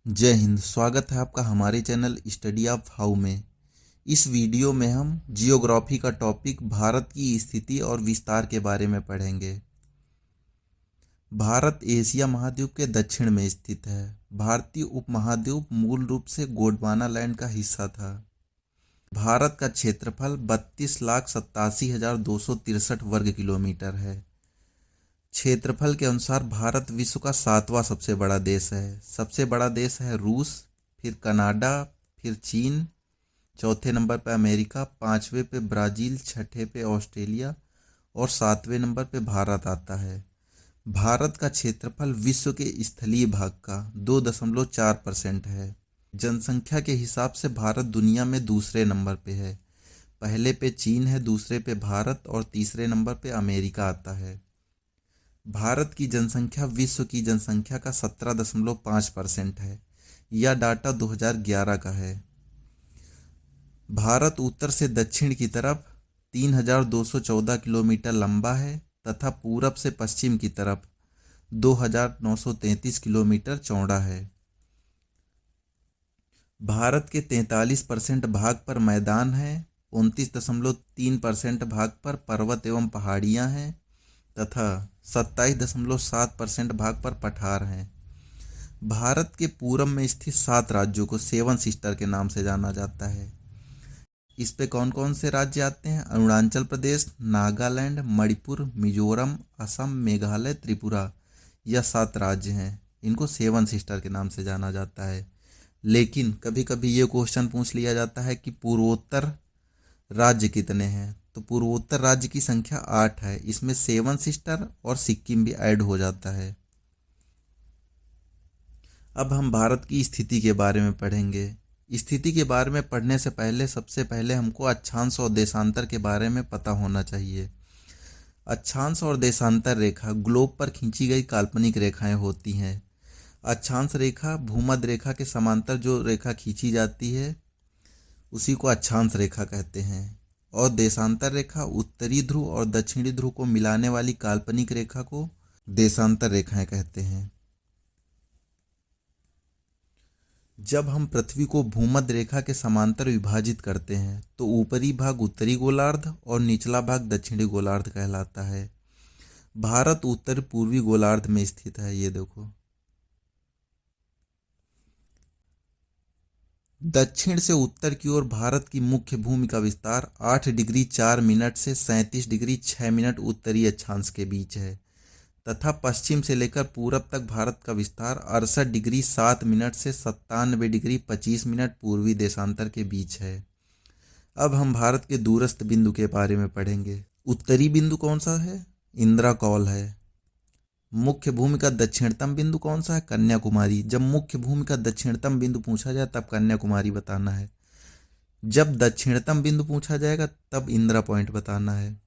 जय हिंद। स्वागत है आपका हमारे चैनल स्टडी ऑफ हाउ में। इस वीडियो में हम जियोग्राफी का टॉपिक भारत की स्थिति और विस्तार के बारे में पढ़ेंगे। भारत एशिया महाद्वीप के दक्षिण में स्थित है। भारतीय उपमहाद्वीप मूल रूप से गोंडवाना लैंड का हिस्सा था। भारत का क्षेत्रफल 32,87,263 वर्ग किलोमीटर है। क्षेत्रफल के अनुसार भारत विश्व का 7वां सबसे बड़ा देश है। सबसे बड़ा देश है रूस, फिर कनाडा, फिर चीन, चौथे नंबर पे अमेरिका, पांचवे पे ब्राज़ील, छठे पे ऑस्ट्रेलिया और सातवें नंबर पे भारत आता है। भारत का क्षेत्रफल विश्व के स्थलीय भाग का 2.4% है। जनसंख्या के हिसाब से भारत दुनिया में दूसरे नंबर पे है। पहले पे चीन है, दूसरे पे भारत और तीसरे नंबर पे अमेरिका आता है। भारत की जनसंख्या विश्व की जनसंख्या का 17.5% है। यह डाटा 2011 का है। भारत उत्तर से दक्षिण की तरफ 3,214 किलोमीटर लंबा है तथा पूरब से पश्चिम की तरफ 2,933 किलोमीटर चौड़ा है। भारत के 43% भाग पर मैदान है, 29.3% भाग पर पर्वत एवं पहाड़ियां हैं तथा 27.7% भाग पर पठार हैं। भारत के पूरब में स्थित 7 राज्यों को सेवन सिस्टर के नाम से जाना जाता है। इस पे कौन कौन से राज्य आते हैं? अरुणाचल प्रदेश, नागालैंड, मणिपुर, मिजोरम, असम, मेघालय, त्रिपुरा। यह 7 राज्य हैं। इनको सेवन सिस्टर के नाम से जाना जाता है। लेकिन कभी कभी ये क्वेश्चन पूछ लिया जाता है कि पूर्वोत्तर राज्य कितने हैं? तो पूर्वोत्तर राज्य की संख्या 8 है। इसमें सेवन सिस्टर और सिक्किम भी ऐड हो जाता है। अब हम भारत की स्थिति के बारे में पढ़ेंगे। स्थिति के बारे में पढ़ने से पहले सबसे पहले हमको अक्षांश और देशांतर के बारे में पता होना चाहिए। अक्षांश और देशांतर रेखा ग्लोब पर खींची गई काल्पनिक रेखाएं होती हैं। अक्षांश रेखा भूमध्य रेखा के समांतर जो रेखा खींची जाती है उसी को अक्षांश रेखा कहते हैं। और देशांतर रेखा उत्तरी ध्रुव और दक्षिणी ध्रुव को मिलाने वाली काल्पनिक रेखा को देशांतर रेखाएं कहते हैं। जब हम पृथ्वी को भूमध्य रेखा के समांतर विभाजित करते हैं तो ऊपरी भाग उत्तरी गोलार्ध और निचला भाग दक्षिणी गोलार्ध कहलाता है। भारत उत्तर पूर्वी गोलार्ध में स्थित है। ये देखो, दक्षिण से उत्तर की ओर भारत की मुख्य भूमि का विस्तार 8 डिग्री 4 मिनट से 37 डिग्री 6 मिनट उत्तरी अक्षांश के बीच है तथा पश्चिम से लेकर पूरब तक भारत का विस्तार 68 डिग्री 7 मिनट से 97 डिग्री 25 मिनट पूर्वी देशांतर के बीच है। अब हम भारत के दूरस्थ बिंदु के बारे में पढ़ेंगे। उत्तरी बिंदु कौन सा है? इंदिरा कौल है। मुख्य भूमि का दक्षिणतम बिंदु कौन सा है? कन्याकुमारी। जब मुख्य भूमि का दक्षिणतम बिंदु पूछा जाए तब कन्याकुमारी बताना है। जब दक्षिणतम बिंदु पूछा जाएगा तब इंदिरा पॉइंट बताना है।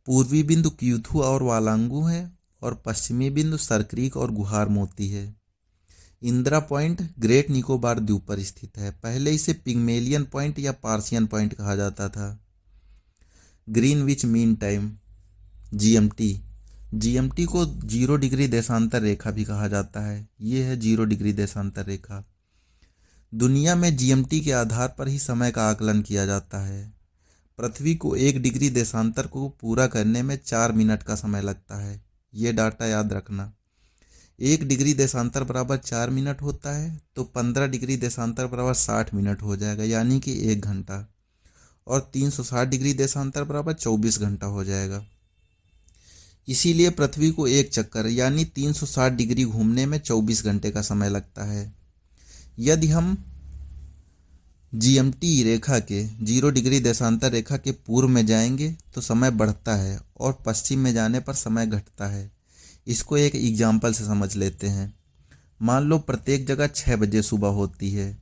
पूर्वी बिंदु क्यूथू और वालांगू है और पश्चिमी बिंदु सरक्रीक और गुहार मोती है। इंदिरा पॉइंट ग्रेट निकोबार द्वीप पर स्थित है। पहले इसे पिग्मेलियन पॉइंट या पार्सियन पॉइंट कहा जाता था। Greenwich mean time GMT, GMT को 0 डिग्री देशांतर रेखा भी कहा जाता है। ये है 0 डिग्री देशांतर रेखा। दुनिया में जीएमटी के आधार पर ही समय का आकलन किया जाता है। पृथ्वी को 1 डिग्री देशांतर को पूरा करने में 4 मिनट का समय लगता है। ये डाटा याद रखना। 1 डिग्री देशांतर बराबर 4 मिनट होता है तो 15 डिग्री देशांतर बराबर 60 मिनट हो जाएगा, यानी कि 1 घंटा। और 360 डिग्री देशांतर बराबर 24 घंटा हो जाएगा। इसीलिए पृथ्वी को एक चक्कर यानी 360 डिग्री घूमने में 24 घंटे का समय लगता है। यदि हम जीएमटी रेखा के 0 डिग्री देशांतर रेखा के पूर्व में जाएंगे तो समय बढ़ता है और पश्चिम में जाने पर समय घटता है। इसको एक एग्जाम्पल से समझ लेते हैं। मान लो प्रत्येक जगह 6 बजे सुबह होती है।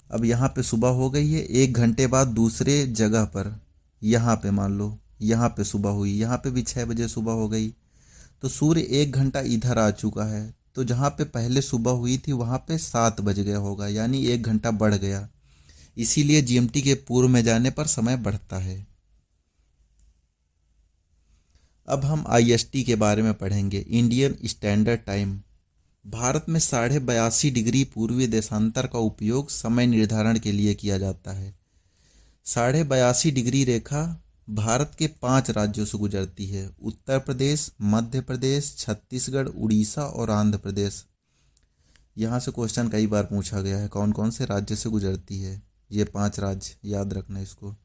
अब यहाँ पे सुबह हो गई है। 1 घंटे बाद दूसरे जगह पर यहाँ पे मान लो यहाँ पे सुबह हुई, यहाँ पे भी 6 बजे सुबह हो गई तो सूर्य 1 घंटा इधर आ चुका है। तो जहाँ पे पहले सुबह हुई थी वहाँ पे 7 बज गया होगा, यानी 1 घंटा बढ़ गया। इसीलिए जीएमटी के पूर्व में जाने पर समय बढ़ता है। अब हम आईएसटी के बारे में पढ़ेंगे, इंडियन स्टैंडर्ड टाइम। भारत में 82.5 डिग्री पूर्वी देशांतर का उपयोग समय निर्धारण के लिए किया जाता है। 82.5 डिग्री रेखा भारत के 5 राज्यों से गुजरती है: उत्तर प्रदेश, मध्य प्रदेश, छत्तीसगढ़, उड़ीसा और आंध्र प्रदेश। यहाँ से क्वेश्चन कई बार पूछा गया है, कौन कौन से राज्य से गुजरती है। ये 5 राज्य याद रखना इसको।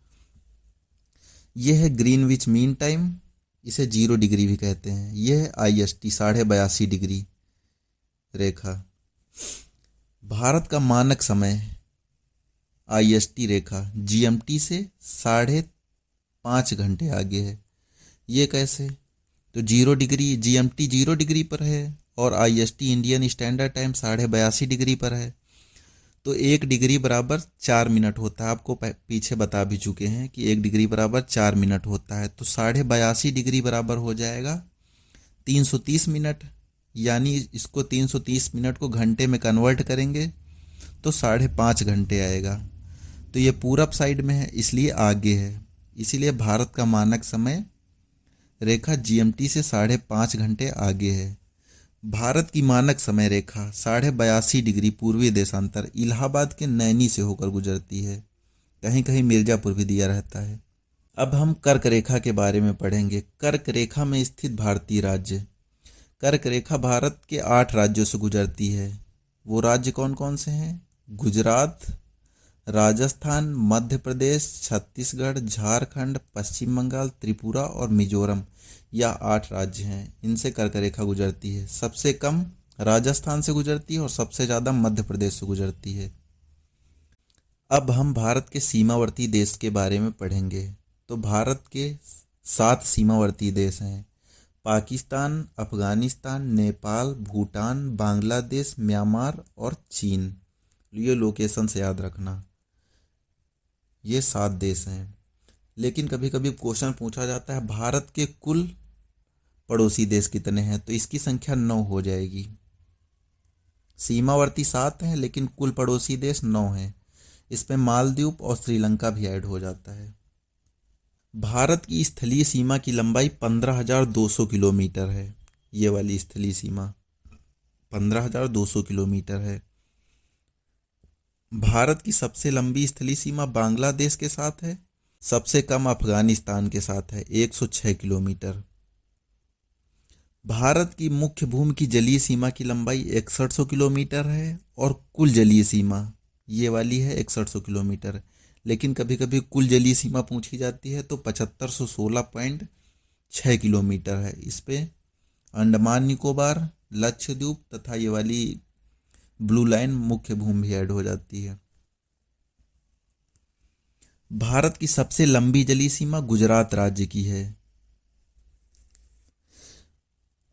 यह है ग्रीनविच मीन टाइम, इसे 0 डिग्री भी कहते हैं। यह है IST 82.5 डिग्री रेखा। भारत का मानक समय IST रेखा GMT से 5.5 घंटे आगे है। ये कैसे? तो 0 डिग्री, GMT 0 डिग्री पर है और IST Indian standard time 82.5 degree पर है। तो 1 डिग्री बराबर 4 मिनट होता है। आपको पीछे बता भी चुके हैं कि 1 डिग्री बराबर 4 मिनट होता है। तो 82.5 डिग्री बराबर हो जाएगा 330 मिनट। यानी इसको 330 मिनट को घंटे में कन्वर्ट करेंगे तो 5.5 घंटे आएगा। तो ये पूरब साइड में है, इसलिए आगे है। इसीलिए भारत का मानक समय रेखा GMT से 5.5 घंटे आगे है। भारत की मानक समय रेखा 82.5 डिग्री पूर्वी देशांतर इलाहाबाद के नैनी से होकर गुजरती है। कहीं कहीं मिर्जापुर भी दिया रहता है। अब हम कर्क रेखा के बारे में पढ़ेंगे। कर्क रेखा में स्थित भारतीय राज्य। कर्क रेखा भारत के 8 राज्यों से गुजरती है। वो राज्य कौन कौन से हैं? गुजरात, राजस्थान, मध्य प्रदेश, छत्तीसगढ़, झारखंड, पश्चिम बंगाल, त्रिपुरा और मिजोरम। यह 8 राज्य हैं, इनसे कर्क रेखा गुजरती है। सबसे कम राजस्थान से गुजरती है और सबसे ज़्यादा मध्य प्रदेश से गुजरती है। अब हम भारत के सीमावर्ती देश के बारे में पढ़ेंगे। तो भारत के 7 सीमावर्ती देश हैं: पाकिस्तान, अफगानिस्तान, नेपाल, भूटान, बांग्लादेश, म्यांमार और चीन। ये लोकेशन से याद रखना। ये 7 देश हैं। लेकिन कभी कभी क्वेश्चन पूछा जाता है भारत के कुल पड़ोसी देश कितने हैं, तो इसकी संख्या 9 हो जाएगी। सीमावर्ती 7 हैं लेकिन कुल पड़ोसी देश 9 हैं। इसमें मालदीव और श्रीलंका भी ऐड हो जाता है। भारत की स्थलीय सीमा की लंबाई 15,200 किलोमीटर है। ये वाली स्थलीय सीमा 15,200 किलोमीटर है। भारत की सबसे लंबी स्थलीय सीमा बांग्लादेश के साथ है। सबसे कम अफगानिस्तान के साथ है, 106 किलोमीटर। भारत की मुख्य भूमि की जलीय सीमा की लंबाई 6100 किलोमीटर है और कुल जलीय सीमा ये वाली है 6100 किलोमीटर। लेकिन कभी कभी कुल जलीय सीमा पूछी जाती है तो 7516.6 किलोमीटर है। इस पे अंडमान निकोबार, लक्षद्वीप तथा ये वाली ब्लू लाइन मुख्य भूमि भी ऐड हो जाती है। भारत की सबसे लंबी जलीय सीमा गुजरात राज्य की है।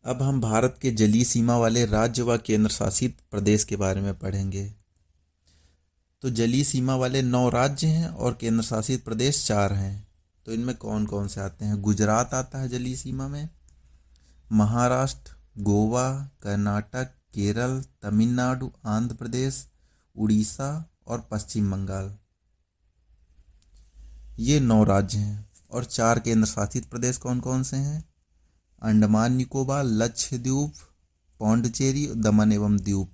अब हम भारत के जलीय सीमा वाले राज्य व केंद्र शासित प्रदेश के बारे में पढ़ेंगे। तो जलीय सीमा वाले 9 राज्य हैं और केंद्र शासित प्रदेश 4 हैं। तो इनमें कौन कौन से आते हैं? गुजरात आता है जलीय सीमा में, महाराष्ट्र, गोवा, कर्नाटक, केरल, तमिलनाडु, आंध्र प्रदेश, उड़ीसा और पश्चिम बंगाल। ये 9 राज्य हैं। और 4 केंद्र शासित प्रदेश कौन कौन से हैं? अंडमान निकोबार, लक्षद्वीप, पौंडचेरी, दमन एवं दीव।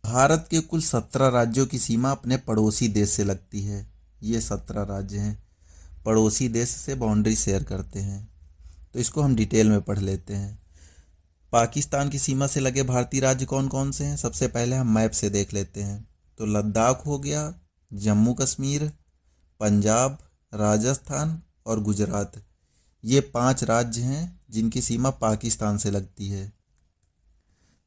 भारत के कुल 17 राज्यों की सीमा अपने पड़ोसी देश से लगती है। ये 17 राज्य हैं, पड़ोसी देश से बाउंड्री शेयर करते हैं। तो इसको हम डिटेल में पढ़ लेते हैं। पाकिस्तान की सीमा से लगे भारतीय राज्य कौन कौन से हैं? सबसे पहले हम मैप से देख लेते हैं। तो लद्दाख हो गया, जम्मू कश्मीर, पंजाब, राजस्थान और गुजरात। ये 5 राज्य हैं जिनकी सीमा पाकिस्तान से लगती है।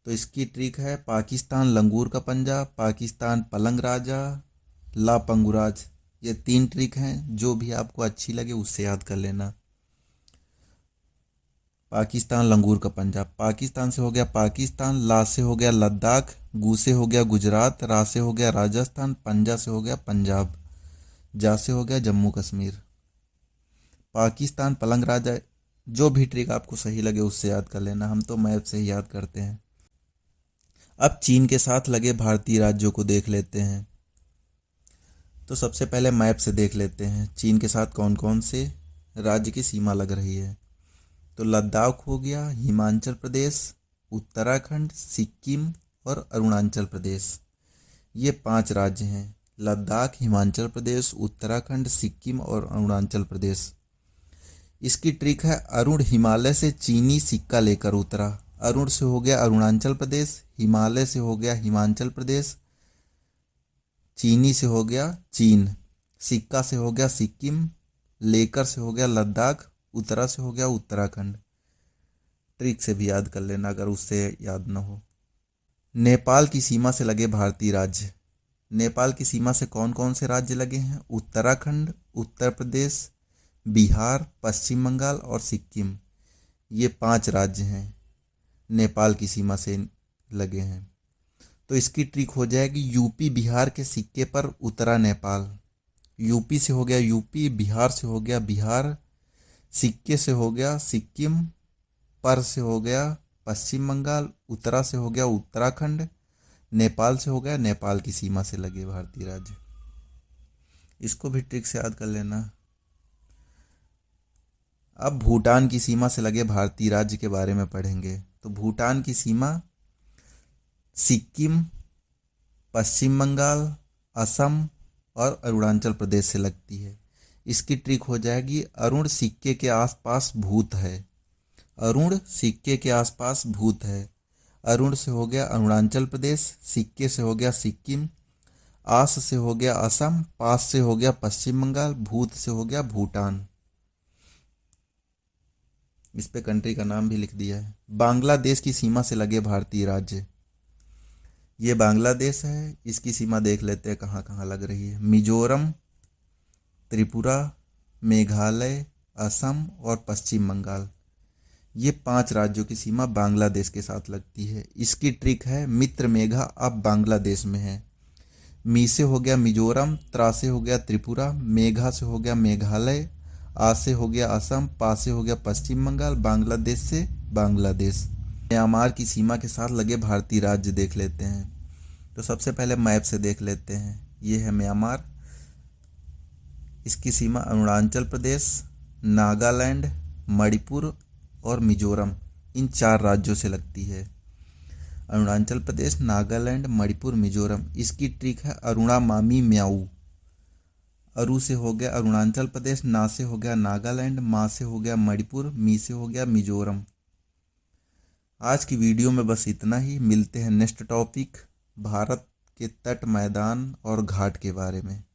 तो इसकी ट्रिक है पाकिस्तान लंगूर का पंजा, पाकिस्तान पलंग राजा, ला पंगुराज। ये 3 ट्रिक हैं, जो भी आपको अच्छी लगे उससे याद कर लेना। पाकिस्तान लंगूर का पंजा, पाकिस्तान से हो गया पाकिस्तान, ला से हो गया लद्दाख, गू से हो गया गुजरात, रा से हो गया राजस्थान, पंजा से हो गया पंजाब, जा से हो गया जम्मू कश्मीर। पाकिस्तान पलंग राजा, जो भी ट्रिक आपको सही लगे उससे याद कर लेना। हम तो मैप से ही याद करते हैं। अब चीन के साथ लगे भारतीय राज्यों को देख लेते हैं। तो सबसे पहले मैप से देख लेते हैं चीन के साथ कौन कौन से राज्य की सीमा लग रही है। तो लद्दाख हो गया, हिमाचल प्रदेश, उत्तराखंड, सिक्किम और अरुणाचल प्रदेश। ये 5 राज्य हैं, लद्दाख, हिमाचल प्रदेश, उत्तराखंड, सिक्किम और अरुणाचल प्रदेश। इसकी ट्रिक है, अरुण हिमालय से चीनी सिक्का लेकर उतरा। अरुण से हो गया अरुणाचल प्रदेश, हिमालय से हो गया हिमाचल प्रदेश, चीनी से हो गया चीन, सिक्का से हो गया सिक्किम, लेकर से हो गया लद्दाख, उतरा से हो गया उत्तराखंड। ट्रिक से भी याद कर लेना अगर उससे याद ना हो। नेपाल की सीमा से लगे भारतीय राज्य। नेपाल की सीमा से कौन कौन से राज्य लगे हैं? उत्तराखंड, उत्तर प्रदेश, बिहार, पश्चिम बंगाल और सिक्किम। ये 5 राज्य हैं नेपाल की सीमा से लगे हैं। तो इसकी ट्रिक हो जाएगी, यूपी बिहार के सिक्के पर उतरा नेपाल। यूपी से हो गया यूपी, बिहार से हो गया बिहार, सिक्के से हो गया सिक्किम, पर से हो गया पश्चिम बंगाल, उत्तरा से हो गया उत्तराखंड, नेपाल से हो गया नेपाल की सीमा से लगे भारतीय राज्य। इसको भी ट्रिक से याद कर लेना। अब भूटान की सीमा से लगे भारतीय राज्य के बारे में पढ़ेंगे। तो भूटान की सीमा सिक्किम, पश्चिम बंगाल, असम और अरुणाचल प्रदेश से लगती है। इसकी ट्रिक हो जाएगी, अरुण सिक्के के आसपास भूत है। अरुण सिक्के के आसपास भूत है। अरुण से हो गया अरुणाचल प्रदेश, सिक्के से हो गया सिक्किम, आस से हो गया असम, पास से हो गया पश्चिम बंगाल, भूत से हो गया भूटान। इस पे कंट्री का नाम भी लिख दिया है। बांग्लादेश की सीमा से लगे भारतीय राज्य। ये बांग्लादेश है, इसकी सीमा देख लेते हैं कहाँ कहाँ लग रही है। मिजोरम, त्रिपुरा, मेघालय, असम और पश्चिम बंगाल। ये 5 राज्यों की सीमा बांग्लादेश के साथ लगती है। इसकी ट्रिक है, मित्र मेघा अब बांग्लादेश में है। मी से हो गया मिजोरम, त्रा से हो गया त्रिपुरा, मेघा से हो गया मेघालय, आ से हो गया असम, पा से हो गया पश्चिम बंगाल, बांग्लादेश से बांग्लादेश। म्यांमार की सीमा के साथ लगे भारतीय राज्य देख लेते हैं। तो सबसे पहले मैप से देख लेते हैं। ये है म्यांमार। इसकी सीमा अरुणाचल प्रदेश, नागालैंड, मणिपुर और मिजोरम, इन 4 राज्यों से लगती है। अरुणाचल प्रदेश, नागालैंड, मणिपुर, मिजोरम। इसकी ट्रिक है, अरुणा मामी म्याऊ। अरु से हो गया अरुणाचल प्रदेश, ना से हो गया नागालैंड, मा से हो गया मणिपुर, मी से हो गया मिजोरम। आज की वीडियो में बस इतना ही। मिलते हैं नेक्स्ट टॉपिक, भारत के तट, मैदान और घाट के बारे में।